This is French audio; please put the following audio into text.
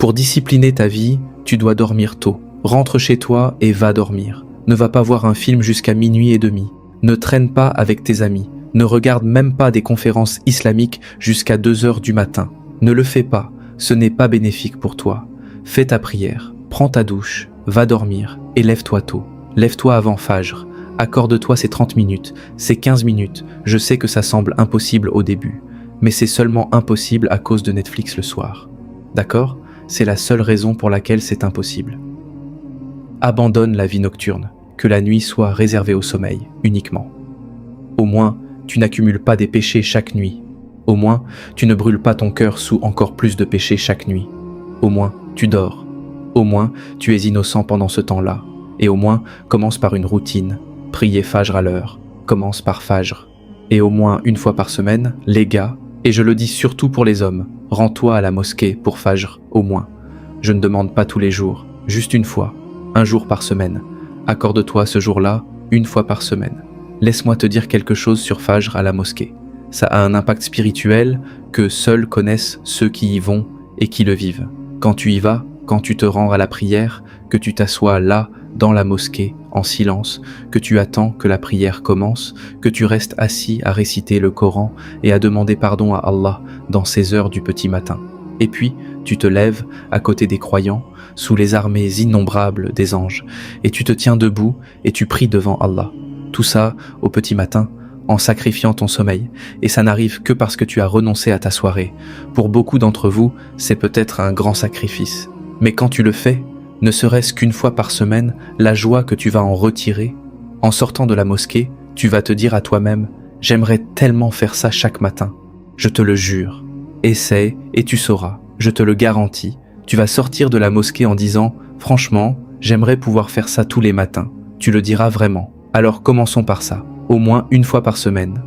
Pour discipliner ta vie, tu dois dormir tôt. Rentre chez toi et va dormir. Ne va pas voir un film jusqu'à minuit et demi. Ne traîne pas avec tes amis. Ne regarde même pas des conférences islamiques jusqu'à 2 heures du matin. Ne le fais pas, ce n'est pas bénéfique pour toi. Fais ta prière, prends ta douche, va dormir et lève-toi tôt. Lève-toi avant Fajr. Accorde-toi ces 30 minutes, ces 15 minutes. Je sais que ça semble impossible au début, mais c'est seulement impossible à cause de Netflix le soir. D'accord ? C'est la seule raison pour laquelle c'est impossible. Abandonne la vie nocturne, que la nuit soit réservée au sommeil uniquement. Au moins, tu n'accumules pas des péchés chaque nuit. Au moins, tu ne brûles pas ton cœur sous encore plus de péchés chaque nuit. Au moins, tu dors. Au moins, tu es innocent pendant ce temps-là. Et au moins, commence par une routine. Prier Fajr à l'heure. Commence par Fajr. Et au moins une fois par semaine, les gars, et je le dis surtout pour les hommes, rends-toi à la mosquée pour Fajr, au moins. Je ne demande pas tous les jours, juste une fois, un jour par semaine. Accorde-toi ce jour-là, une fois par semaine. Laisse-moi te dire quelque chose sur Fajr à la mosquée. Ça a un impact spirituel que seuls connaissent ceux qui y vont et qui le vivent. Quand tu y vas, quand tu te rends à la prière, que tu t'assois là, dans la mosquée, en silence, que tu attends que la prière commence, que tu restes assis à réciter le Coran et à demander pardon à Allah dans ces heures du petit matin. Et puis, tu te lèves à côté des croyants, sous les armées innombrables des anges, et tu te tiens debout et tu pries devant Allah. Tout ça au petit matin, en sacrifiant ton sommeil, et ça n'arrive que parce que tu as renoncé à ta soirée. Pour beaucoup d'entre vous, c'est peut-être un grand sacrifice. Mais quand tu le fais, ne serait-ce qu'une fois par semaine, la joie que tu vas en retirer, en sortant de la mosquée, tu vas te dire à toi-même « J'aimerais tellement faire ça chaque matin. » Je te le jure. Essaie et tu sauras. Je te le garantis. Tu vas sortir de la mosquée en disant « Franchement, j'aimerais pouvoir faire ça tous les matins. » Tu le diras vraiment. Alors commençons par ça. Au moins une fois par semaine.